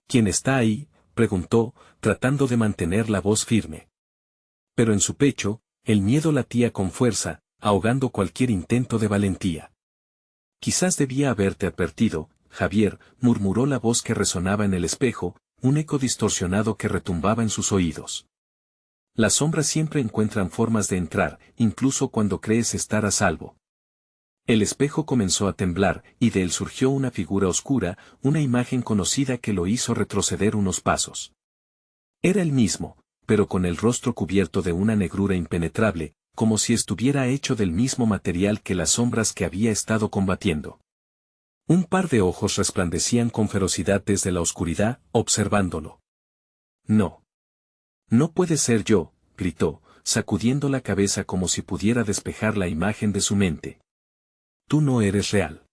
¿Quién está ahí?, preguntó, tratando de mantener la voz firme. Pero en su pecho, el miedo latía con fuerza, ahogando cualquier intento de valentía. Quizás debía haberte advertido, Javier, murmuró la voz que resonaba en el espejo, un eco distorsionado que retumbaba en sus oídos. Las sombras siempre encuentran formas de entrar, incluso cuando crees estar a salvo. El espejo comenzó a temblar, y de él surgió una figura oscura, una imagen conocida que lo hizo retroceder unos pasos. Era el mismo, pero con el rostro cubierto de una negrura impenetrable, como si estuviera hecho del mismo material que las sombras que había estado combatiendo. Un par de ojos resplandecían con ferocidad desde la oscuridad, observándolo. No. No puede ser yo, gritó, sacudiendo la cabeza como si pudiera despejar la imagen de su mente. Tú no eres real.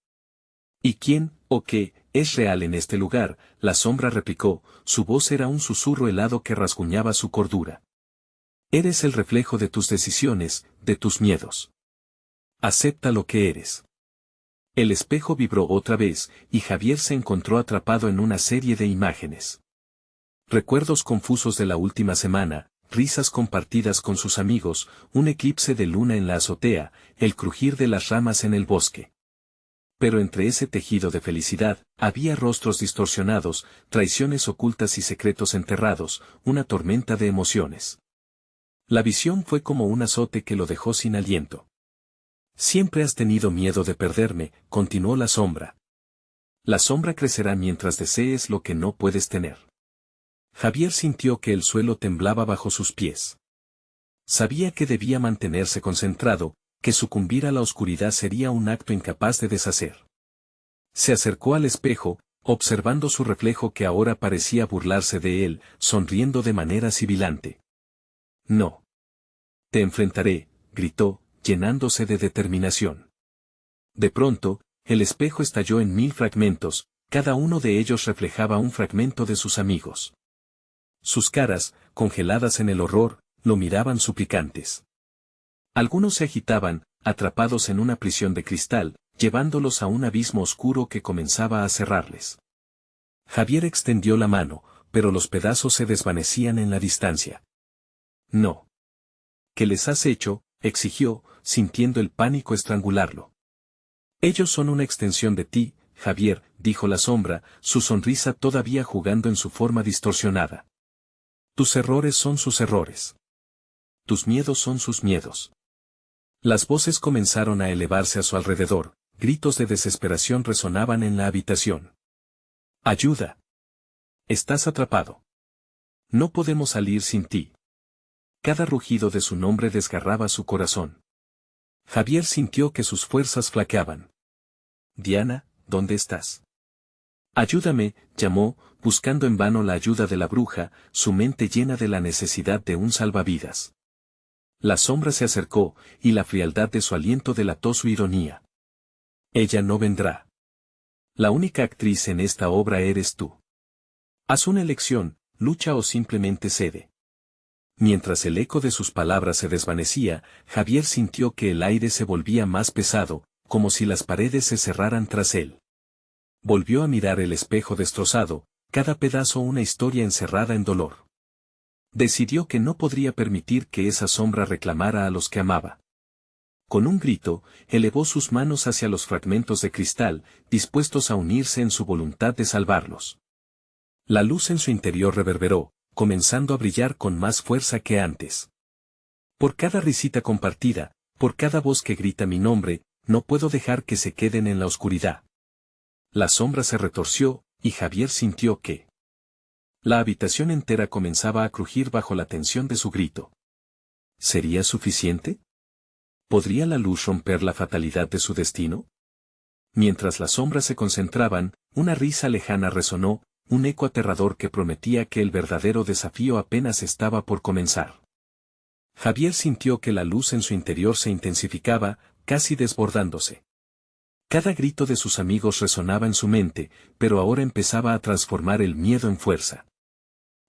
¿Y quién, o qué, es real en este lugar?, la sombra replicó, su voz era un susurro helado que rasguñaba su cordura. Eres el reflejo de tus decisiones, de tus miedos. Acepta lo que eres. El espejo vibró otra vez, y Javier se encontró atrapado en una serie de imágenes. Recuerdos confusos de la última semana, risas compartidas con sus amigos, un eclipse de luna en la azotea, el crujir de las ramas en el bosque. Pero entre ese tejido de felicidad, había rostros distorsionados, traiciones ocultas y secretos enterrados, una tormenta de emociones. La visión fue como un azote que lo dejó sin aliento. Siempre has tenido miedo de perderme, continuó la sombra. La sombra crecerá mientras desees lo que no puedes tener. Javier sintió que el suelo temblaba bajo sus pies. Sabía que debía mantenerse concentrado, que sucumbir a la oscuridad sería un acto incapaz de deshacer. Se acercó al espejo, observando su reflejo que ahora parecía burlarse de él, sonriendo de manera sibilante. No. Te enfrentaré, gritó, llenándose de determinación. De pronto, el espejo estalló en 1000 fragmentos, cada uno de ellos reflejaba un fragmento de sus amigos. Sus caras, congeladas en el horror, lo miraban suplicantes. Algunos se agitaban, atrapados en una prisión de cristal, llevándolos a un abismo oscuro que comenzaba a cerrarles. Javier extendió la mano, pero los pedazos se desvanecían en la distancia. No. ¿Qué les has hecho?, exigió, sintiendo el pánico estrangularlo. Ellos son una extensión de ti, Javier, dijo la sombra, su sonrisa todavía jugando en su forma distorsionada. Tus errores son sus errores. Tus miedos son sus miedos. Las voces comenzaron a elevarse a su alrededor, gritos de desesperación resonaban en la habitación. ¡Ayuda! Estás atrapado. No podemos salir sin ti. Cada rugido de su nombre desgarraba su corazón. Javier sintió que sus fuerzas flaqueaban. Diana, ¿dónde estás? Ayúdame, llamó, buscando en vano la ayuda de la bruja, su mente llena de la necesidad de un salvavidas. La sombra se acercó, y la frialdad de su aliento delató su ironía. Ella no vendrá. La única actriz en esta obra eres tú. Haz una elección, lucha o simplemente cede. Mientras el eco de sus palabras se desvanecía, Javier sintió que el aire se volvía más pesado, como si las paredes se cerraran tras él. Volvió a mirar el espejo destrozado, cada pedazo una historia encerrada en dolor. Decidió que no podría permitir que esa sombra reclamara a los que amaba. Con un grito, elevó sus manos hacia los fragmentos de cristal, dispuestos a unirse en su voluntad de salvarlos. La luz en su interior reverberó, comenzando a brillar con más fuerza que antes. Por cada risita compartida, por cada voz que grita mi nombre, no puedo dejar que se queden en la oscuridad. La sombra se retorció, y Javier sintió que la habitación entera comenzaba a crujir bajo la tensión de su grito. ¿Sería suficiente? ¿Podría la luz romper la fatalidad de su destino? Mientras las sombras se concentraban, una risa lejana resonó, un eco aterrador que prometía que el verdadero desafío apenas estaba por comenzar. Javier sintió que la luz en su interior se intensificaba, casi desbordándose. Cada grito de sus amigos resonaba en su mente, pero ahora empezaba a transformar el miedo en fuerza.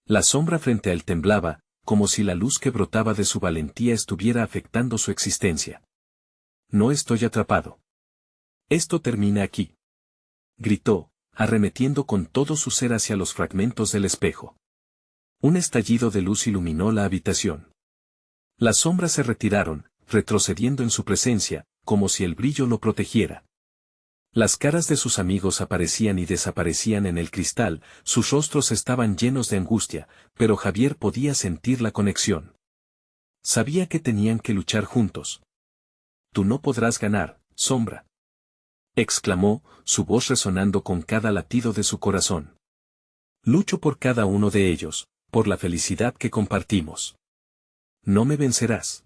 La sombra frente a él temblaba, como si la luz que brotaba de su valentía estuviera afectando su existencia. No estoy atrapado. Esto termina aquí. Gritó, arremetiendo con todo su ser hacia los fragmentos del espejo. Un estallido de luz iluminó la habitación. Las sombras se retiraron, retrocediendo en su presencia, como si el brillo lo protegiera. Las caras de sus amigos aparecían y desaparecían en el cristal, sus rostros estaban llenos de angustia, pero Javier podía sentir la conexión. Sabía que tenían que luchar juntos. Tú no podrás ganar, sombra. Exclamó, su voz resonando con cada latido de su corazón. Lucho por cada uno de ellos, por la felicidad que compartimos. No me vencerás.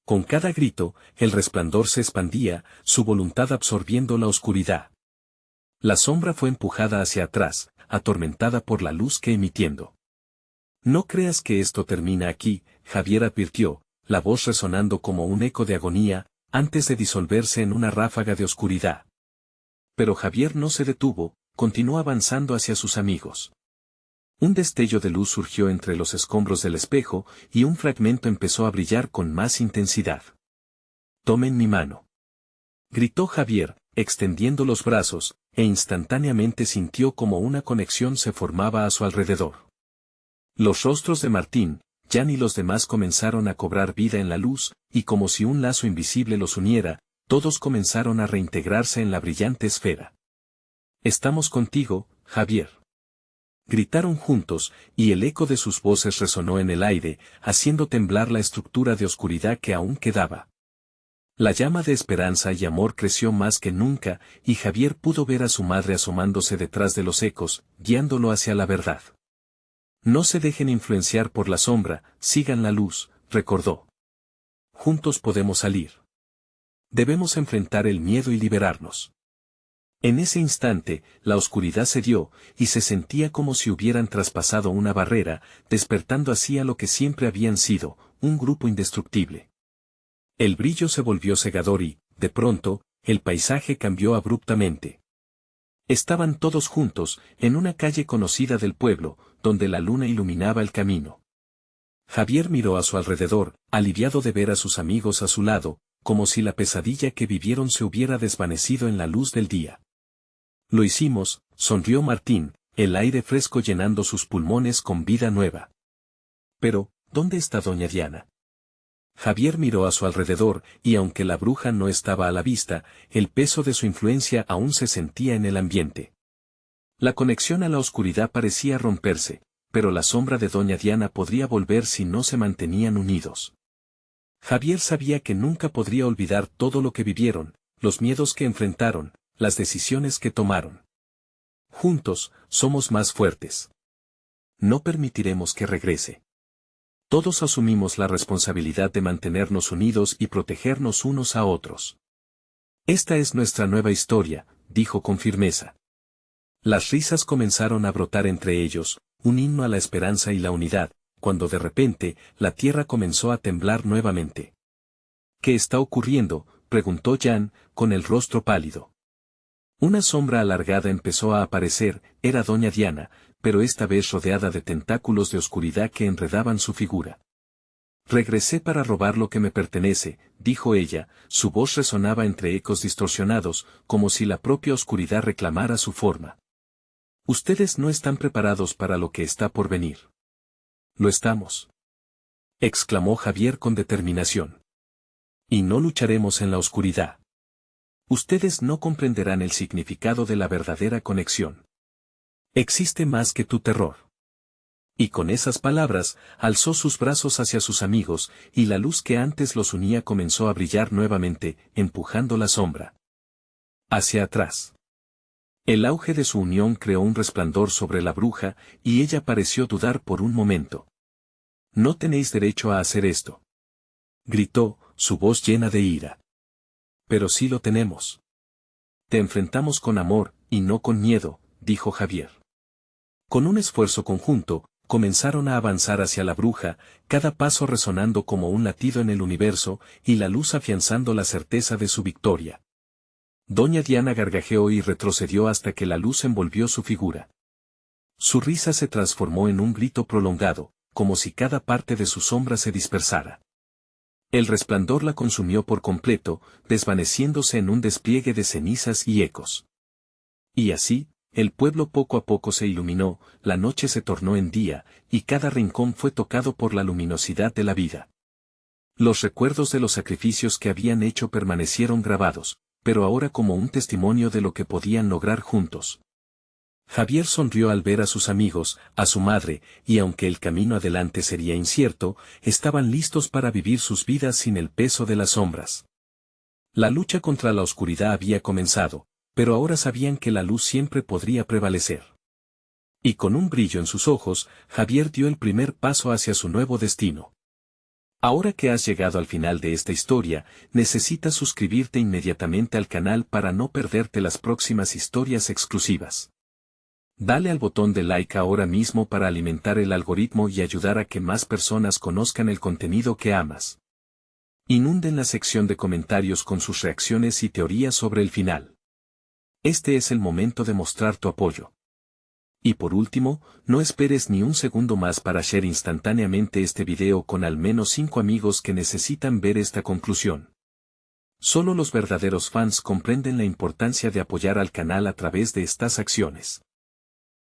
Con cada grito, el resplandor se expandía, su voluntad absorbiendo la oscuridad. La sombra fue empujada hacia atrás, atormentada por la luz que emitiendo. No creas que esto termina aquí, Javier advirtió, la voz resonando como un eco de agonía, antes de disolverse en una ráfaga de oscuridad. Pero Javier no se detuvo, continuó avanzando hacia sus amigos. Un destello de luz surgió entre los escombros del espejo, y un fragmento empezó a brillar con más intensidad. «Tomen mi mano», gritó Javier, extendiendo los brazos, e instantáneamente sintió como una conexión se formaba a su alrededor. Los rostros de Martín, Jan y los demás comenzaron a cobrar vida en la luz, y como si un lazo invisible los uniera, todos comenzaron a reintegrarse en la brillante esfera. «Estamos contigo, Javier», gritaron juntos, y el eco de sus voces resonó en el aire, haciendo temblar la estructura de oscuridad que aún quedaba. La llama de esperanza y amor creció más que nunca, y Javier pudo ver a su madre asomándose detrás de los ecos, guiándolo hacia la verdad. No se dejen influenciar por la sombra, sigan la luz, recordó. Juntos podemos salir. Debemos enfrentar el miedo y liberarnos. En ese instante, la oscuridad cedió, y se sentía como si hubieran traspasado una barrera, despertando así a lo que siempre habían sido, un grupo indestructible. El brillo se volvió cegador y, de pronto, el paisaje cambió abruptamente. Estaban todos juntos, en una calle conocida del pueblo, donde la luna iluminaba el camino. Javier miró a su alrededor, aliviado de ver a sus amigos a su lado, como si la pesadilla que vivieron se hubiera desvanecido en la luz del día. Lo hicimos, sonrió Martín, el aire fresco llenando sus pulmones con vida nueva. Pero, ¿dónde está doña Diana? Javier miró a su alrededor, y aunque la bruja no estaba a la vista, el peso de su influencia aún se sentía en el ambiente. La conexión a la oscuridad parecía romperse, pero la sombra de doña Diana podría volver si no se mantenían unidos. Javier sabía que nunca podría olvidar todo lo que vivieron, los miedos que enfrentaron, las decisiones que tomaron. Juntos, somos más fuertes. No permitiremos que regrese. Todos asumimos la responsabilidad de mantenernos unidos y protegernos unos a otros. Esta es nuestra nueva historia, dijo con firmeza. Las risas comenzaron a brotar entre ellos, un himno a la esperanza y la unidad, cuando de repente, la tierra comenzó a temblar nuevamente. ¿Qué está ocurriendo?, preguntó Jan, con el rostro pálido. Una sombra alargada empezó a aparecer, era doña Diana, pero esta vez rodeada de tentáculos de oscuridad que enredaban su figura. Regresé para robar lo que me pertenece, dijo ella, su voz resonaba entre ecos distorsionados, como si la propia oscuridad reclamara su forma. Ustedes no están preparados para lo que está por venir. Lo estamos. Exclamó Javier con determinación. Y no lucharemos en la oscuridad. Ustedes no comprenderán el significado de la verdadera conexión. Existe más que tu terror. Y con esas palabras, alzó sus brazos hacia sus amigos, y la luz que antes los unía comenzó a brillar nuevamente, empujando la sombra hacia atrás. El auge de su unión creó un resplandor sobre la bruja, y ella pareció dudar por un momento. No tenéis derecho a hacer esto. Gritó, su voz llena de ira. Pero sí lo tenemos. Te enfrentamos con amor, y no con miedo, dijo Javier. Con un esfuerzo conjunto, comenzaron a avanzar hacia la bruja, cada paso resonando como un latido en el universo, y la luz afianzando la certeza de su victoria. Doña Diana gargajeó y retrocedió hasta que la luz envolvió su figura. Su risa se transformó en un grito prolongado, como si cada parte de su sombra se dispersara. El resplandor la consumió por completo, desvaneciéndose en un despliegue de cenizas y ecos. Y así, el pueblo poco a poco se iluminó, la noche se tornó en día, y cada rincón fue tocado por la luminosidad de la vida. Los recuerdos de los sacrificios que habían hecho permanecieron grabados, pero ahora como un testimonio de lo que podían lograr juntos. Javier sonrió al ver a sus amigos, a su madre, y aunque el camino adelante sería incierto, estaban listos para vivir sus vidas sin el peso de las sombras. La lucha contra la oscuridad había comenzado, pero ahora sabían que la luz siempre podría prevalecer. Y con un brillo en sus ojos, Javier dio el primer paso hacia su nuevo destino. Ahora que has llegado al final de esta historia, necesitas suscribirte inmediatamente al canal para no perderte las próximas historias exclusivas. Dale al botón de like ahora mismo para alimentar el algoritmo y ayudar a que más personas conozcan el contenido que amas. Inunden la sección de comentarios con sus reacciones y teorías sobre el final. Este es el momento de mostrar tu apoyo. Y por último, no esperes ni un segundo más para share instantáneamente este video con al menos 5 amigos que necesitan ver esta conclusión. Solo los verdaderos fans comprenden la importancia de apoyar al canal a través de estas acciones.